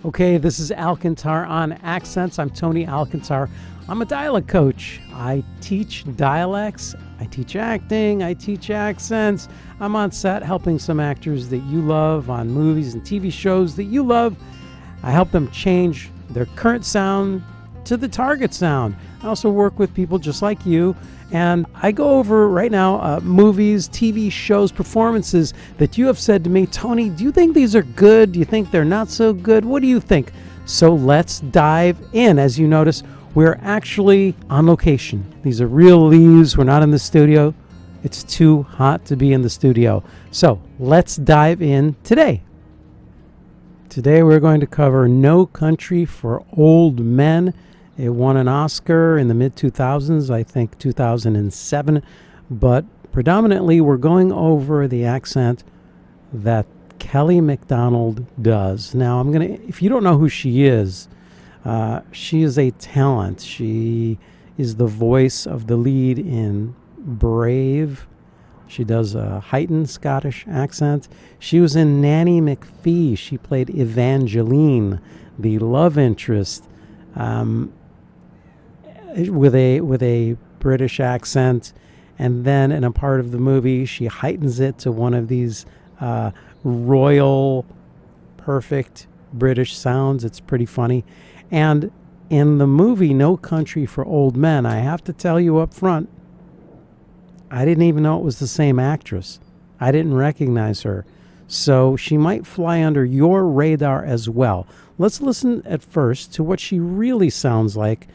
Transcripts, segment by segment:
Okay, this is Alcantar on Accents. I'm Tony Alcantar. I'm a dialect coach. I teach dialects, I teach acting, I teach accents. I'm on set helping some actors that you love on movies and TV shows that you love. I help them change their current sound to the target sound. I also work with people just like you, and I go over right now movies, TV shows, performances that you have said to me, Tony, do you think these are good? Do you think they're not so good? What do you think? So let's dive in. As you notice, we're actually on location. These are real leaves. We're not in the studio. It's too hot to be in the studio. So let's dive in today. Today we're going to cover No Country for Old Men. It won an Oscar in the mid-2000s, I think 2007, but predominantly we're going over the accent that Kelly MacDonald does. Now, if you don't know who she is a talent. She is the voice of the lead in Brave. She does a heightened Scottish accent. She was in Nanny McPhee. She played Evangeline, the love interest, with a British accent. And then in a part of the movie, she heightens it to one of these royal, perfect British sounds. It's pretty funny. And in the movie No Country for Old Men, I have to tell you up front, I didn't even know it was the same actress. I didn't recognize her. So she might fly under your radar as well. Let's listen at first to what she really sounds like.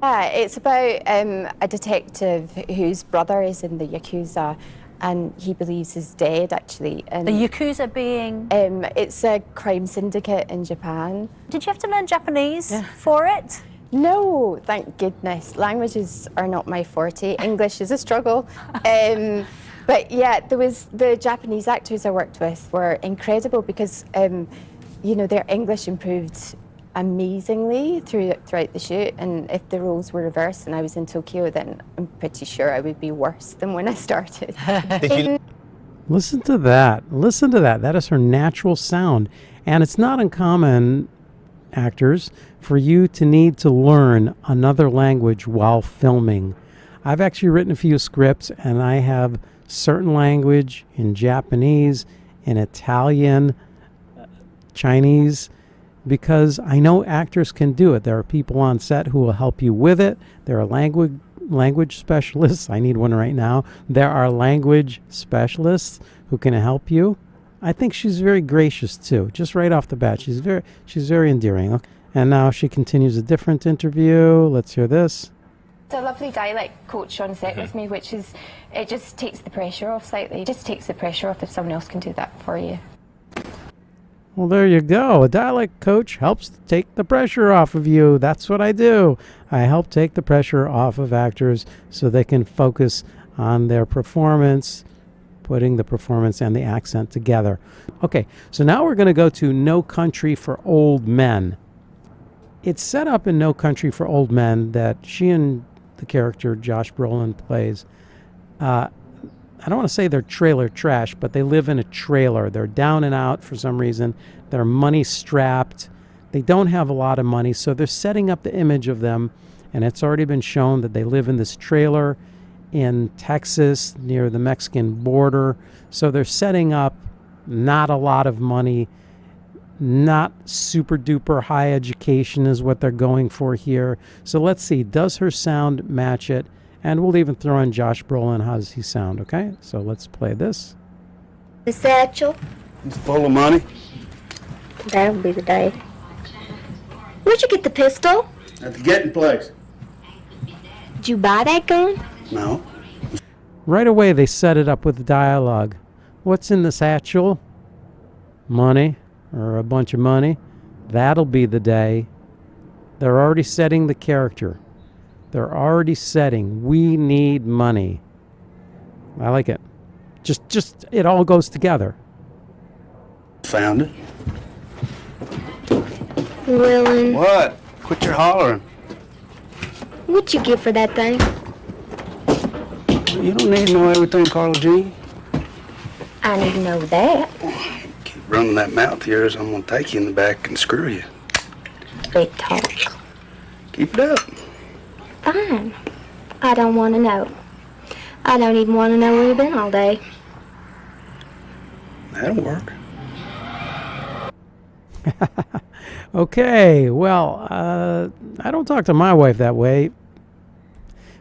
Yeah, it's about a detective whose brother is in the Yakuza and he believes he's dead, actually. And the Yakuza being? It's a crime syndicate in Japan. Did you have to learn Japanese for it? No, thank goodness. Languages are not my forte. English is a struggle. But yeah, the Japanese actors I worked with were incredible because, their English improved amazingly throughout the shoot, and if the roles were reversed and I was in Tokyo, then I'm pretty sure I would be worse than when I started. Listen to that. Listen to that. That is her natural sound. And it's not uncommon, actors, for you to need to learn another language while filming. I've actually written a few scripts, and I have certain language in Japanese, in Italian, Chinese, because I know actors can do it. There are people on set who will help you with it. There are language specialists. I need one right now. There are language specialists who can help you. I think she's very gracious too. Just right off the bat, she's very endearing. Okay. And now she continues a different interview. Let's hear this. It's a lovely dialect coach on set with me, which is, it just takes the pressure off slightly. It just takes the pressure off if someone else can do that for you. Well, there you go. A dialect coach helps take the pressure off of you. That's what I do. I help take the pressure off of actors so they can focus on their performance, putting the performance and the accent together. Okay, so now we're going to go to No Country for Old Men. It's set up in No Country for Old Men that she and the character Josh Brolin plays, I don't want to say they're trailer trash, but they live in a trailer. They're down and out for some reason. They're money strapped. They don't have a lot of money, so they're setting up the image of them, and it's already been shown that they live in this trailer in Texas near the Mexican border. So they're setting up not a lot of money, not super duper high education is what they're going for here. So let's see, does her sound match it? And we'll even throw in Josh Brolin. How does he sound? Okay, so let's play this. The satchel. It's full of money. That'll be the day. Where'd you get the pistol? At the getting place. Did you buy that gun? No. Right away, they set it up with dialogue. What's in the satchel? Money, or a bunch of money. That'll be the day. They're already setting the character. They're already setting, we need money. I like it. Just it all goes together. Found it. Willin'. What? Quit your hollering. What'd you get for that thing? You don't need to know everything, Carla Jean. I need to know that. Keep running that mouth of yours, I'm gonna take you in the back and screw you. big talk. Keep it up. Fine. I don't want to know. I don't even want to know where you've been all day. That'll work. Okay, well, I don't talk to my wife that way.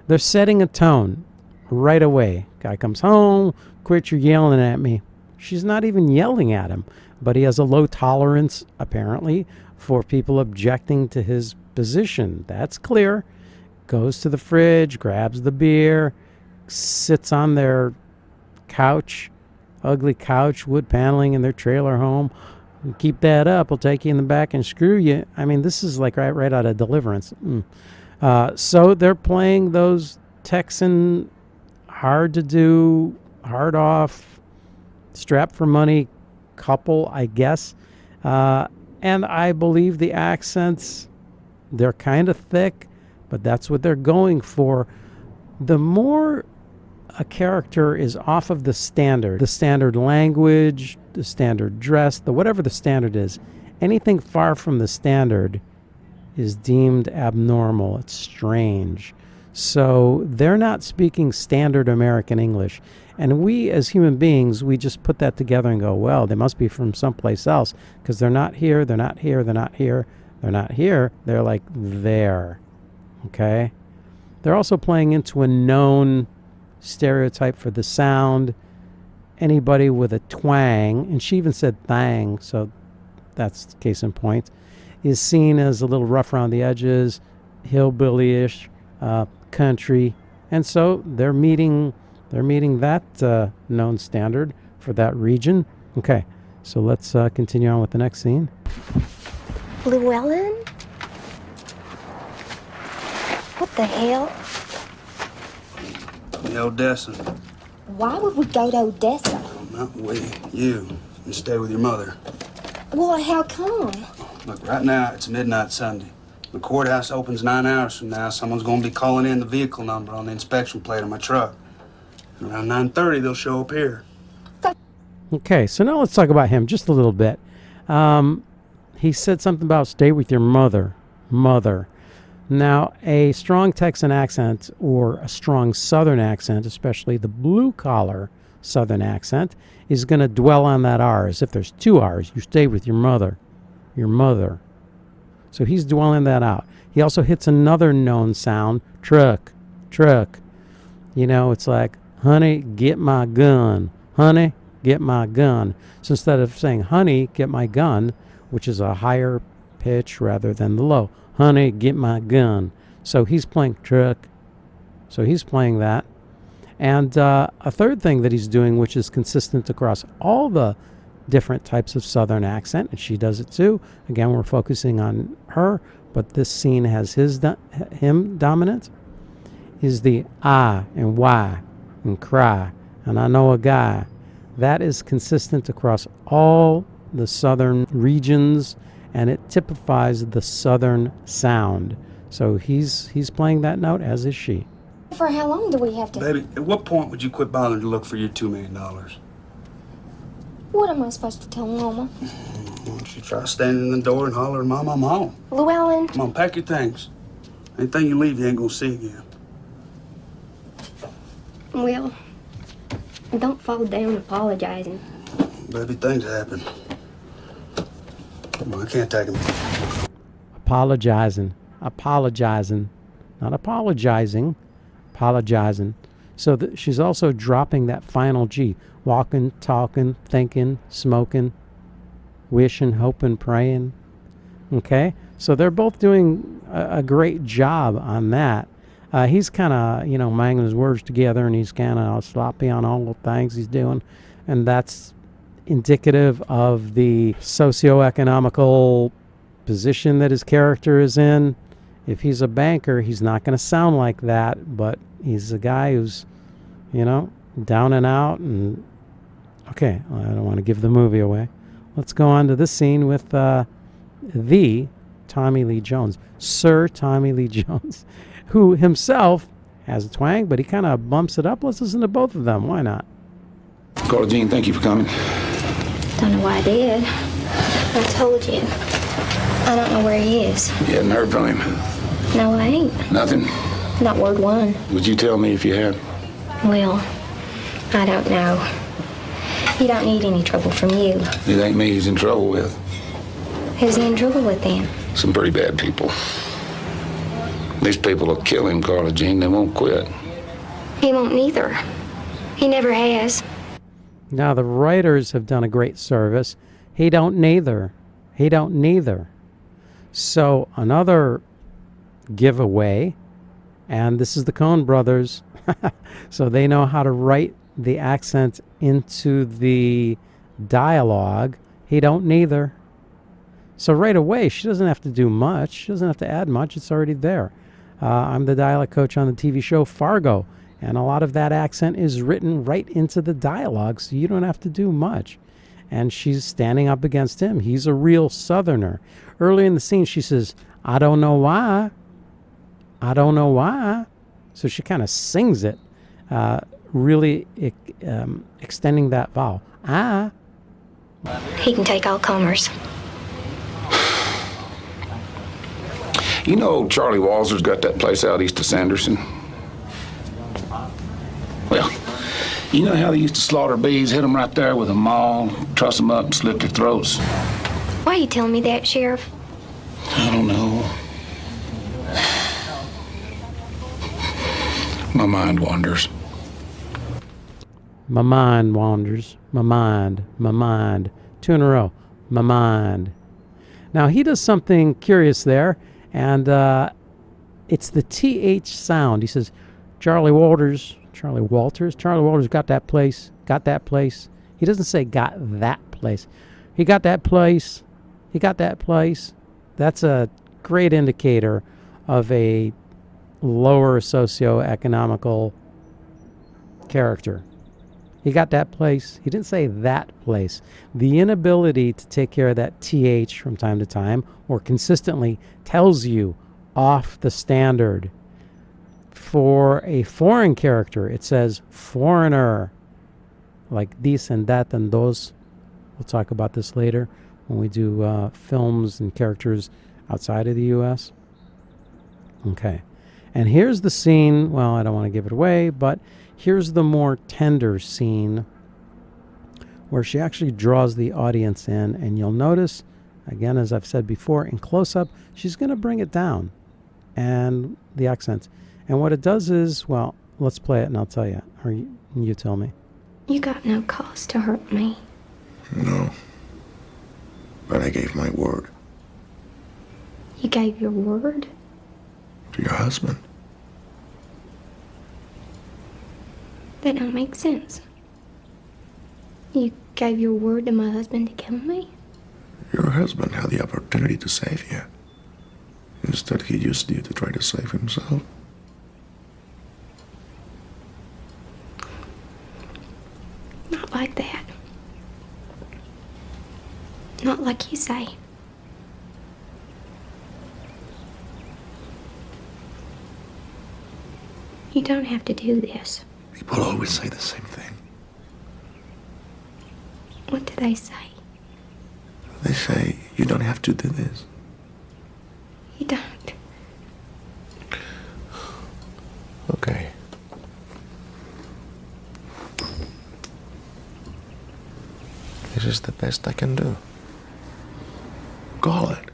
They're setting a tone right away. Guy comes home, quit your yelling at me. She's not even yelling at him, but he has a low tolerance, apparently, for people objecting to his position. That's clear. Goes to the fridge, grabs the beer, sits on their couch, ugly couch, wood paneling in their trailer home. You keep that up, we'll take you in the back and screw you. I mean, this is like right out of Deliverance. So they're playing those Texan hard to do, hard off, strapped for money couple, I guess. And I believe the accents, they're kind of thick, but that's what they're going for. The more a character is off of the standard language, the standard dress, whatever the standard is, anything far from the standard is deemed abnormal. It's strange. So they're not speaking standard American English. And we as human beings, we just put that together and go, well, they must be from someplace else because they're not here, they're not here, they're not here, they're not here. They're like there. Okay? They're also playing into a known stereotype for the sound. Anybody with a twang, and she even said thang, so that's case in point, is seen as a little rough around the edges, hillbilly-ish, country, and so they're meeting that known standard for that region. Okay, so let's continue on with the next scene. Llewellyn? What the hell? The Odessa. Why would we go to Odessa? Not we. You. And stay with your mother. Well, how come? Look, right now, it's midnight Sunday. The courthouse opens 9 hours from now. Someone's going to be calling in the vehicle number on the inspection plate of my truck. And around 9:30, they'll show up here. Okay, so now let's talk about him just a little bit. He said something about stay with your mother. Now, a strong Texan accent or a strong Southern accent, especially the blue-collar Southern accent, is going to dwell on that R as if there's 2 R's. You stay with your mother. So he's dwelling that out. He also hits another known sound, truck. You know, it's like, honey, get my gun. Honey, get my gun. So instead of saying, honey, get my gun, which is a higher pitch rather than the low, honey, get my gun. So he's playing truck. So he's playing that. And a third thing that he's doing, which is consistent across all the different types of Southern accent, and she does it too. Again, we're focusing on her, but this scene has him dominant, is the I and why and cry. And I know a guy. That is consistent across all the Southern regions, and it typifies the Southern sound. So he's playing that note, as is she. For how long do we have to... Baby, at what point would you quit bothering to look for your $2 million? What am I supposed to tell Mama? Why don't you try standing in the door and hollering, Mom, I'm home. Llewellyn? Come on, pack your things. Anything you leave, you ain't gonna see again. Well, don't fall down apologizing. Baby, things happen. Come on, I can't take them. Apologizing. Not apologizing. So she's also dropping that final G. Walking, talking, thinking, smoking, wishing, hoping, praying. Okay? So they're both doing a great job on that. He's kind of, mangling his words together, and he's kind of sloppy on all the things he's doing. And that's indicative of the socioeconomical position that his character is in. If he's a banker, he's not going to sound like that, but he's a guy who's, down and out. And okay, I don't want to give the movie away. Let's go on to this scene with the Tommy Lee Jones, Sir Tommy Lee Jones, who himself has a twang, but he kind of bumps it up. Let's listen to both of them. Why not? Carla Jean, thank you for coming. Don't know why I did. I told you. I don't know where he is. You hadn't heard from him? No, I ain't. Nothing? Not word one. Would you tell me if you had? Well, I don't know. He don't need any trouble from you. It ain't me he's in trouble with. Who's he in trouble with then? Some pretty bad people. These people will kill him, Carla Jean. They won't quit. He won't neither. He never has. Now, the writers have done a great service. He don't neither. He don't neither. So another giveaway, and this is the Coen brothers. So they know how to write the accent into the dialogue. He don't neither. So right away, she doesn't have to do much. She doesn't have to add much. It's already there. I'm the dialect coach on the TV show Fargo, and a lot of that accent is written right into the dialogue, so you don't have to do much. And she's standing up against him. He's a real Southerner. Early in the scene, she says, "I don't know why. I don't know why." So she kind of sings it, really extending that vowel. Ah. He can take all comers. You know Charlie Walzer's got that place out east of Sanderson? Well, you know how they used to slaughter bees, hit them right there with a maul, truss them up and slit their throats? Why are you telling me that, Sheriff? I don't know. My mind wanders. My mind wanders. My mind. My mind. 2 in a row. My mind. Now, he does something curious there, and it's the TH sound. He says, Charlie Walters got that place. He doesn't say got that place. He got that place. He got that place. That's a great indicator of a lower socioeconomical character. He got that place. He didn't say that place. The inability to take care of that TH from time to time or consistently tells you off the standard. For a foreign character, it says foreigner, like this and that and those. We'll talk about this later when we do films and characters outside of the U.S. Okay. And here's the scene. Well, I don't want to give it away, but here's the more tender scene where she actually draws the audience in. And you'll notice, again, as I've said before, in close-up, she's going to bring it down and the accents. And what it does is, well, let's play it and I'll tell you. Or you tell me. You got no cause to hurt me. No. But I gave my word. You gave your word? To your husband. That don't make sense. You gave your word to my husband to kill me? Your husband had the opportunity to save you. Instead, he used you to try to save himself. Not like that. Not like you say. You don't have to do this. People always say the same thing. What do they say? They say, you don't have to do this. You don't. Okay. This is the best I can do. Call it.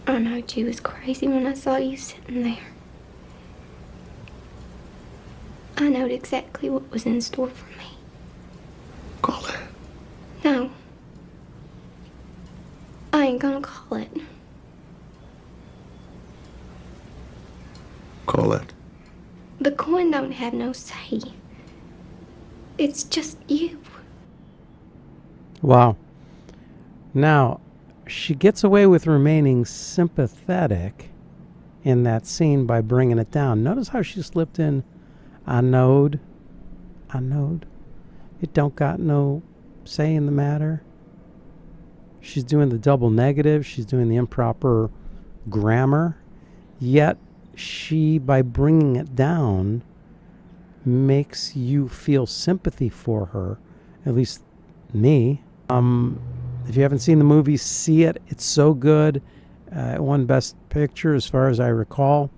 I knowed you was crazy when I saw you sitting there. I knowed exactly what was in store for me. Call it. No. I ain't gonna call it. Call it. The coin don't have no say. It's just you. Wow. Now, she gets away with remaining sympathetic in that scene by bringing it down. Notice how she slipped in, I knowed. It don't got no say in the matter. She's doing the double negative. She's doing the improper grammar. Yet she, by bringing it down, makes you feel sympathy for her, at least me. If you haven't seen the movie, see it. It's so good. It won Best Picture as far as I recall.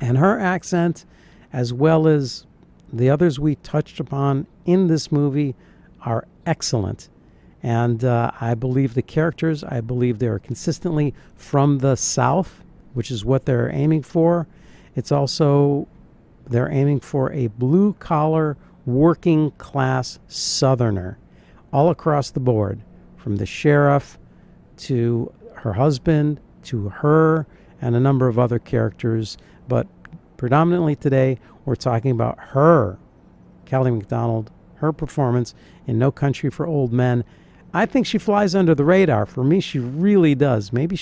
And her accent, as well as the others we touched upon in this movie, are excellent. And I believe the characters, I believe they're consistently from the South, which is what they're aiming for. It's also, they're aiming for a blue-collar, working-class Southerner all across the board, from the sheriff to her husband to her and a number of other characters. But predominantly today, we're talking about her, Kelly MacDonald, her performance in No Country for Old Men. I think she flies under the radar. For me, she really does. Maybe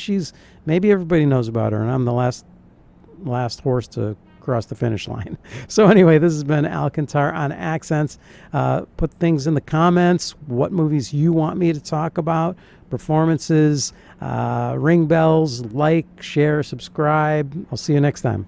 everybody knows about her, and I'm the last horse to cross the finish line. So anyway, this has been Alcantar on Accents. Put things in the comments, what movies you want me to talk about, performances, ring bells, like, share, subscribe. I'll see you next time.